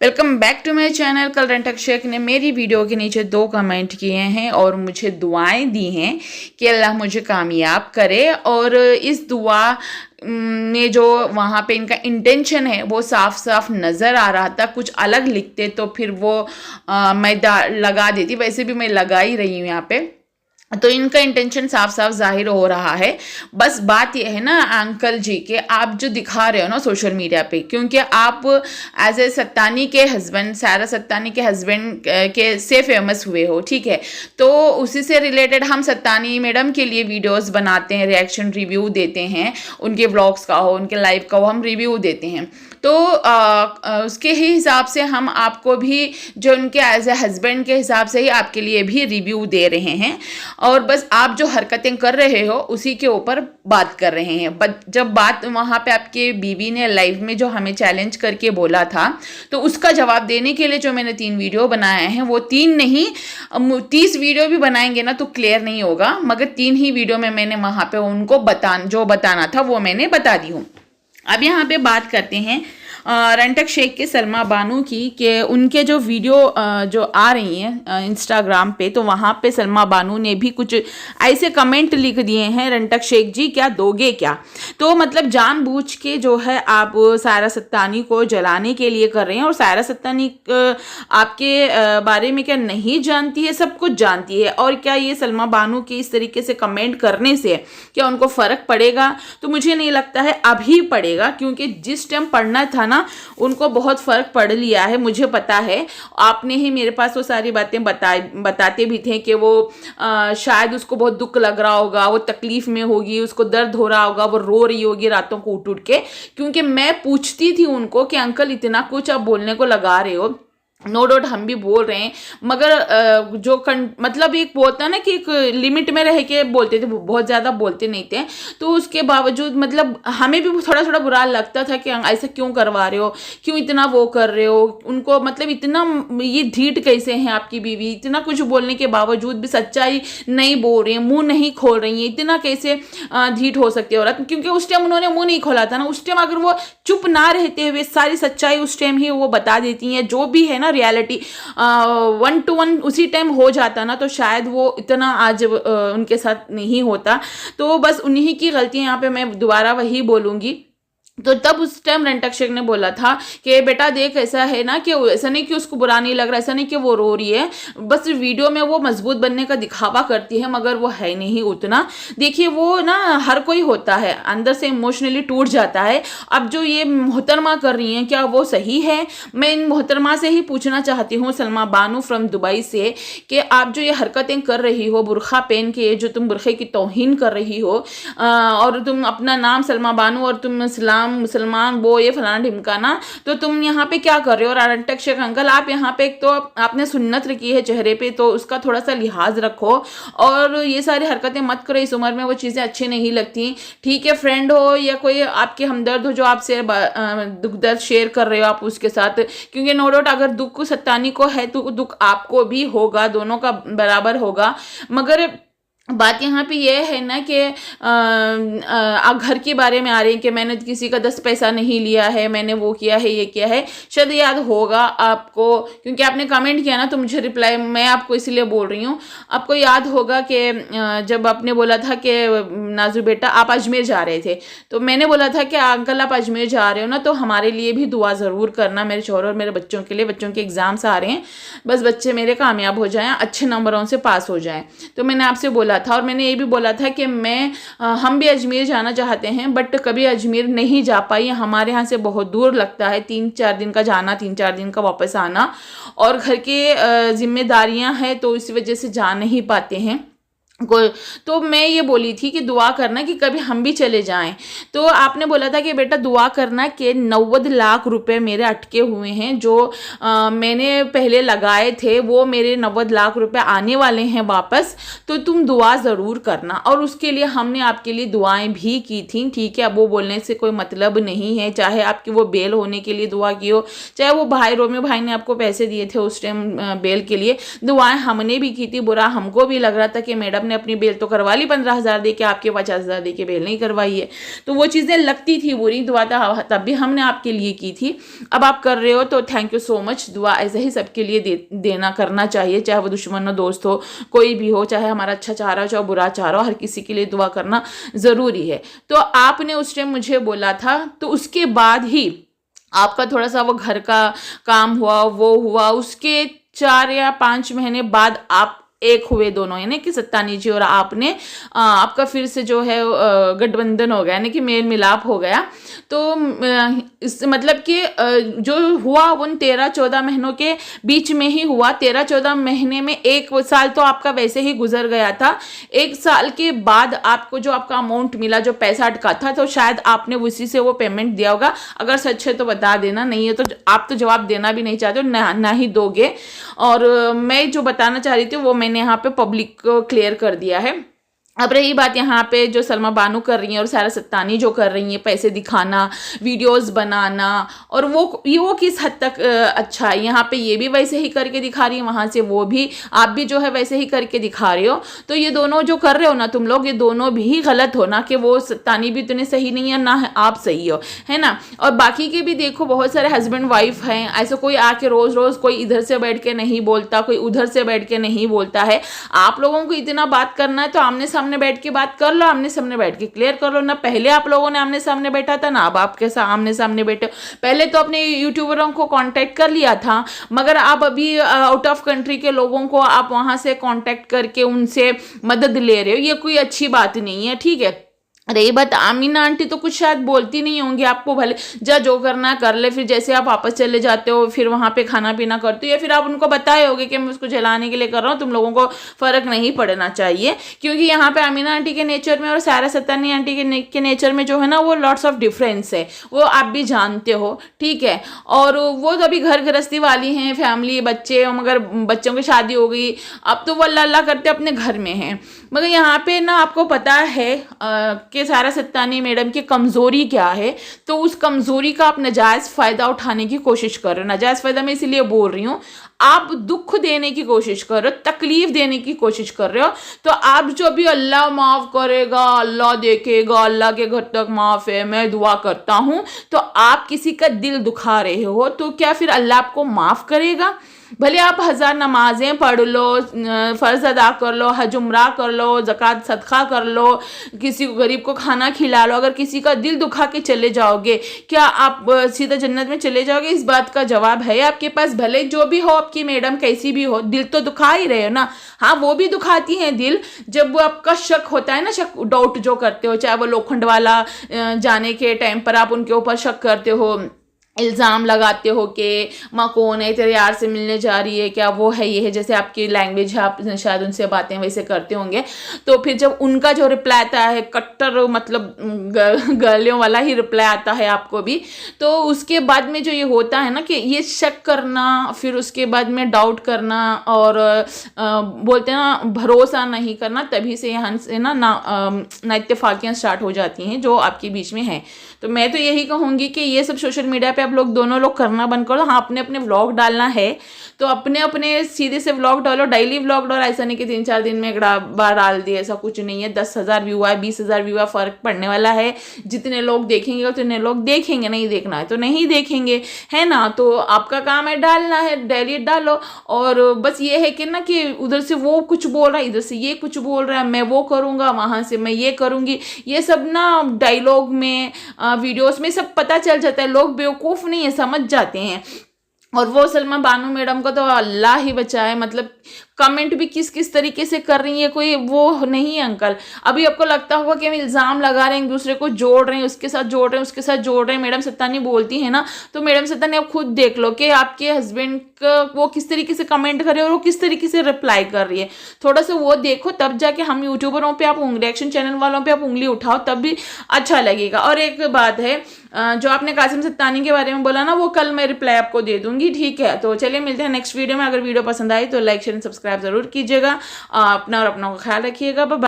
Welcome back to my channel. कल रेंटक शेख ने मेरी वीडियो के नीचे 2 कमेंट किए हैं और मुझे दुआएं दी हैं कि अल्लाह मुझे कामयाब करे। और इस दुआ में जो वहाँ पे इनका इंटेंशन है वो साफ साफ नज़र आ रहा था। कुछ अलग लिखते तो फिर वो मैं लगा देती, वैसे भी मैं लगा ही रही हूँ यहाँ पे, तो इनका इंटेंशन साफ साफ जाहिर हो रहा है। बस बात यह है ना अंकल जी कि आप जो दिखा रहे हो ना सोशल मीडिया पे, क्योंकि आप एज ए सत्तानी के हस्बैंड, सारा सत्तानी के हस्बैंड के से फेमस हुए हो, ठीक है, तो उसी से रिलेटेड हम सत्तानी मैडम के लिए वीडियोस बनाते हैं, रिएक्शन रिव्यू देते हैं, उनके व्लॉग्स का हो, उनके लाइव का हो, हम रिव्यू देते हैं। तो उसके ही हिसाब से हम आपको भी जो उनके एज ए हस्बैंड के हिसाब से ही आपके लिए भी रिव्यू दे रहे हैं। और बस आप जो हरकतें कर रहे हो उसी के ऊपर बात कर रहे हैं। जब बात वहाँ पे आपके बीवी ने लाइव में जो हमें चैलेंज करके बोला था, तो उसका जवाब देने के लिए जो मैंने 3 वीडियो बनाए हैं, वो 3 नहीं 30 वीडियो भी बनाएंगे ना तो क्लियर नहीं होगा, मगर 3 ही वीडियो में मैंने वहाँ पे उनको जो बताना था वो मैंने बता दी हूँ। अब यहाँ पे बात करते हैं रेंटक शेख के सलमा बानू की, कि उनके जो वीडियो जो आ रही हैं इंस्टाग्राम पे, तो वहाँ पे सलमा बानू ने भी कुछ ऐसे कमेंट लिख दिए हैं, रेंटक शेख जी क्या दोगे क्या। तो मतलब जानबूझ के जो है आप सायरा सत्तानी को जलाने के लिए कर रहे हैं। और सायरा सत्तानी आपके बारे में क्या नहीं जानती है? सब कुछ जानती है। और क्या ये सलमा बानू के इस तरीके से कमेंट करने से क्या उनको फ़र्क पड़ेगा? तो मुझे नहीं लगता है अभी पड़ेगा, क्योंकि जिस टाइम पढ़ना था ना उनको बहुत फर्क पड़ लिया है। मुझे पता है, आपने ही मेरे पास वो सारी बातें बताते भी थे कि वो शायद उसको बहुत दुख लग रहा होगा, वो तकलीफ में होगी, उसको दर्द हो रहा होगा, वो रो रही होगी रातों को उठ उठ के, क्योंकि मैं पूछती थी उनको कि अंकल इतना कुछ आप बोलने को लगा रहे हो। नो डाउट हम भी बोल रहे हैं, मगर मतलब एक बोलता है ना कि एक लिमिट में रह के बोलते थे, बहुत ज़्यादा बोलते नहीं थे। तो उसके बावजूद मतलब हमें भी थोड़ा थोड़ा बुरा लगता था कि ऐसा क्यों करवा रहे हो, क्यों इतना वो कर रहे हो उनको, मतलब इतना ये ढीठ कैसे हैं आपकी बीवी, इतना कुछ बोलने के बावजूद भी सच्चाई नहीं बोल रही है, मुँह नहीं खोल रही है, इतना कैसे ढीठ हो सकती है औरत। क्योंकि उस टाइम उन्होंने मुँह नहीं खोला था ना, उस टाइम अगर वो चुप ना रहते हुए सारी सच्चाई उस टाइम ही वो बता देती हैं, जो भी है ना रियलिटी 1 to 1 उसी टाइम हो जाता ना, तो शायद वो इतना आज उनके साथ नहीं होता। तो बस उन्हीं की गलती, यहाँ पे मैं दोबारा वही बोलूँगी। तो तब उस टाइम रेंटक शेख ने बोला था कि बेटा देख, ऐसा है ना कि ऐसा नहीं कि उसको बुरा नहीं लग रहा, ऐसा नहीं कि वो रो रही है, बस वीडियो में वो मजबूत बनने का दिखावा करती है, मगर वो है नहीं उतना। देखिए वो ना हर कोई होता है, अंदर से इमोशनली टूट जाता है। अब जो ये मोहतरमा कर रही हैं, क्या वो सही है? मैं इन मोहतरमा से ही पूछना चाहती हूँ, सलमा बानू फ्रॉम दुबई से, कि आप जो ये हरकतें कर रही हो बुरखा पहन के, जो तुम बुरखे की तौहीन कर रही हो, और तुम अपना नाम सलमा बानू और तुम इस्लाम मुसलमान वो ये फलाना ढिमकाना, तो तुम यहाँ पे क्या कर रहे हो? और रेंटक शेख अंकल, आप यहाँ पे एक तो आपने सुन्नत रखी है चेहरे पे, तो उसका थोड़ा सा लिहाज रखो और ये सारी हरकतें मत करो। इस उम्र में वो चीज़ें अच्छी नहीं लगती। ठीक है, फ्रेंड हो या कोई आपके हमदर्द हो जो आपसे दुख दर्द शेयर कर रहे हो आप उसके साथ, क्योंकि नो डाउट अगर दुख सत्तानी को है तो दुख आपको भी होगा, दोनों का बराबर होगा। मगर बात यहाँ पे ये है ना कि घर के बारे में आ रही है कि मैंने किसी का 10 पैसा नहीं लिया है, मैंने वो किया है, ये किया है। शायद याद होगा आपको, क्योंकि आपने कमेंट किया ना तो मुझे रिप्लाई, मैं आपको इसलिए बोल रही हूँ। आपको याद होगा कि जब आपने बोला था कि नाजू बेटा आप अजमेर जा रहे थे, तो मैंने बोला था कि अंकल आप अजमेर जा रहे हो ना, तो हमारे लिए भी दुआ ज़रूर करना, मेरे शौहर और मेरे बच्चों के लिए। बच्चों के एग्ज़ाम्स आ रहे हैं, बस बच्चे मेरे कामयाब हो जाएँ, अच्छे नंबरों से पास हो जाएँ। तो मैंने आपसे बोला था, और मैंने ये भी बोला था कि हम भी अजमेर जाना चाहते हैं, बट कभी अजमेर नहीं जा पाई। हमारे यहाँ से बहुत दूर लगता है, 3-4 दिन का जाना, 3-4 दिन का वापस आना, और घर के जिम्मेदारियां हैं, तो इस वजह से जा नहीं पाते हैं। तो मैं ये बोली थी कि दुआ करना कि कभी हम भी चले जाएं। तो आपने बोला था कि बेटा दुआ करना कि 90 लाख रुपए मेरे अटके हुए हैं, जो मैंने पहले लगाए थे, वो मेरे 90 लाख रुपए आने वाले हैं वापस, तो तुम दुआ ज़रूर करना। और उसके लिए हमने आपके लिए दुआएं भी की थी, ठीक है। अब वो बोलने से कोई मतलब नहीं है, चाहे आपकी वो बेल होने के लिए दुआ की हो, चाहे वो भाई रोमियो भाई ने आपको पैसे दिए थे उस टाइम बेल के लिए, दुआएं हमने भी की थी। बुरा हमको भी लग रहा था कि मैडम आपने अपनी बेल तो करवा ली 15,000 दे के, आपके 50,000 दे के बेल नहीं करवाई है। तो वो चीज़ें लगती थी बुरी, दुआ तब भी हमने आपके लिए की थी, अब आप कर रहे हो तो थैंक यू सो मच। दुआ ऐसे ही सबके लिए देना करना चाहिए, चाहे वो दुश्मन हो, दोस्त हो, कोई भी हो, चाहे हमारा अच्छा चाह रहा हो चाहे बुरा चाह रहा हो, हर किसी के लिए दुआ करना ज़रूरी है। तो आपने उस टाइम मुझे बोला था, तो उसके बाद ही आपका थोड़ा सा वो घर का काम हुआ, वो हुआ, उसके 4 या 5 महीने बाद आप एक हुए दोनों, यानी कि सत्तानी जी और आपने, आपका फिर से जो है गठबंधन हो गया, यानी कि मेल मिलाप हो गया। तो इस मतलब कि जो हुआ उन 13-14 महीनों के बीच में ही हुआ। 13-14 महीने में 1 साल तो आपका वैसे ही गुजर गया था। 1 साल के बाद आपको जो आपका अमाउंट मिला, जो पैसा अटका था, तो शायद आपने उसी से वो पेमेंट दिया होगा। अगर सच है तो बता देना, नहीं है तो आप तो जवाब देना भी नहीं चाहते हो, ना ही दोगे। और मैं जो बताना चाह रही थी वो मैंने यहाँ पे पब्लिक को क्लियर कर दिया है। अब रही बात यहाँ पे जो सलमा बानू कर रही हैं और सारा सत्तानी जो कर रही हैं, पैसे दिखाना, वीडियोस बनाना, और वो किस हद तक अच्छा है। यहाँ पे ये भी वैसे ही करके दिखा रही है, वहाँ से वो भी, आप भी जो है वैसे ही करके दिखा रहे हो। तो ये दोनों जो कर रहे हो ना तुम लोग, ये दोनों भी गलत हो ना, कि वो सत्तानी भी इतने सही नहीं है, ना आप सही हो, है ना। और बाकी के भी देखो, बहुत सारे हस्बैंड वाइफ हैं, ऐसे कोई आके रोज रोज कोई इधर से बैठ के नहीं बोलता, कोई उधर से बैठ के नहीं बोलता है। आप लोगों को इतना बात करना है तो आमने सामने बैठ के बात कर लो, आमने सामने बैठ के क्लियर कर लो ना। पहले आप लोगों ने आमने सामने बैठा था ना, अब आप कैसा आमने सामने बैठे हो। पहले तो अपने यूट्यूबरों को कांटेक्ट कर लिया था, मगर आप अभी आउट ऑफ कंट्री के लोगों को आप वहां से कांटेक्ट करके उनसे मदद ले रहे हो, ये कोई अच्छी बात नहीं है, ठीक है। रही बात आमीना आंटी, तो कुछ शायद बोलती नहीं होंगी आपको, भले जो करना कर ले, फिर जैसे आप वापस चले जाते हो फिर वहाँ पे खाना पीना करते हो, या फिर आप उनको बताए होगे कि मैं उसको जलाने के लिए कर रहा हूँ, तुम लोगों को फर्क नहीं पड़ना चाहिए। क्योंकि यहाँ पे आमीना आंटी के नेचर में और सारा सत्तानी आंटी के नेचर में जो है ना, वो लॉट्स ऑफ डिफरेंस है, वो आप भी जानते हो, ठीक है। और वो तो अभी घर गृहस्थी वाली हैं, फैमिली, बच्चे, मगर बच्चों की शादी हो गई, अब तो वो अल्लाह अल्लाह करते अपने घर में हैं। मगर यहाँ पे ना आपको पता है कि सारा सत्तानी मैडम की कमज़ोरी क्या है, तो उस कमज़ोरी का आप नाजायज़ फ़ायदा उठाने की कोशिश कर रहे हो। नाजायज़ फ़ायदा मैं इसीलिए बोल रही हूँ, आप दुख देने की कोशिश कर रहे हो, तकलीफ देने की कोशिश कर रहे हो। तो आप जो भी अल्लाह माफ़ करेगा, अल्लाह देखेगा, अल्लाह के घर तक माफ़ है, मैं दुआ करता हूँ, तो आप किसी का दिल दुखा रहे हो, तो क्या फिर अल्लाह आपको माफ़ करेगा? भले आप 1000 नमाजें पढ़ लो, फ़र्ज अदा कर लो, हज उम्रा कर लो, ज़कात सदका कर लो, किसी को गरीब को खाना खिला लो, अगर किसी का दिल दुखा के चले जाओगे, क्या आप सीधा जन्नत में चले जाओगे? इस बात का जवाब है आपके पास। भले जो भी हो, आपकी मैडम कैसी भी हो, दिल तो दुखा ही रहे हो ना। हाँ, वो भी दुखाती हैं दिल, जब वो आपका शक होता है ना, शक डाउट जो करते हो, चाहे वो लोखंड वाला जाने के टाइम पर आप उनके ऊपर शक करते हो, इल्ज़ाम लगाते हो कि माँ कौन है, तेरे यार से मिलने जा रही है क्या, वो है, ये है, जैसे आपकी लैंग्वेज है, आप शायद उनसे बातें वैसे करते होंगे। तो फिर जब उनका जो रिप्लाई आता है, कट्टर मतलब गालियों वाला ही रिप्लाई आता है आपको भी, तो उसके बाद में जो ये होता है ना कि ये शक करना, फिर उसके बाद में डाउट करना, और बोलते हैं ना भरोसा नहीं करना, तभी से यहाँ से ना इत्तेफाकियाँ स्टार्ट हो जाती हैं जो आपके बीच में है। तो मैं तो यही कहूँगी कि ये सब सोशल मीडिया पे आप लोग दोनों लोग करना बंद करो। हाँ, अपने अपने व्लॉग डालना है तो अपने अपने सीधे से व्लॉग डालो, डेली व्लॉग डालो, ऐसा नहीं कि 3-4 दिन में एक बार डाल दिए, ऐसा कुछ नहीं है। 10,000 व्यू आए, 20,000 व्यू आए, फ़र्क पड़ने वाला है। जितने लोग देखेंगे उतने लोग देखेंगे, नहीं देखना है तो नहीं देखेंगे, है ना। तो आपका काम है डालना है, डेली डालो। और बस ये है कि ना कि उधर से वो कुछ बोल रहा है, इधर से ये कुछ बोल रहा है, मैं वो करूँगा, वहाँ से मैं ये करूँगी, ये सब ना डायलॉग में, वीडियोस में सब पता चल जाता है। लोग बेवकूफ़ नहीं है, समझ जाते हैं। और वो सलमा बानू मैडम को तो अल्लाह ही बचाए, मतलब कमेंट भी किस किस तरीके से कर रही है, कोई वो नहीं है अंकल। अभी आपको लगता होगा कि हम इल्ज़ाम लगा रहे हैं, एक दूसरे को जोड़ रहे हैं, उसके साथ जोड़ रहे हैं, उसके साथ जोड़ रहे हैं। मैडम सत्तानी बोलती है ना, तो मैडम सत्तानी आप खुद देख लो कि आपके हस्बैंड का वो किस तरीके से कमेंट कर रहे हैं और वो किस तरीके से रिप्लाई कर रही है। थोड़ा सा वो देखो, तब जाके हम यूट्यूबरों पर आप रिएक्शन चैनल वालों पर आप उंगली उठाओ, तब भी अच्छा लगेगा। और एक बात है, जो आपने कासिम सत्तानी के बारे में बोला ना, वो कल मैं रिप्लाई आपको दे दूंगी, ठीक है। तो चलिए मिलते हैं नेक्स्ट वीडियो में। अगर वीडियो पसंद आई तो लाइक शेयर सब्सक्राइब जरूर कीजिएगा। अपना और अपनों का ख्याल रखिएगा। बाय।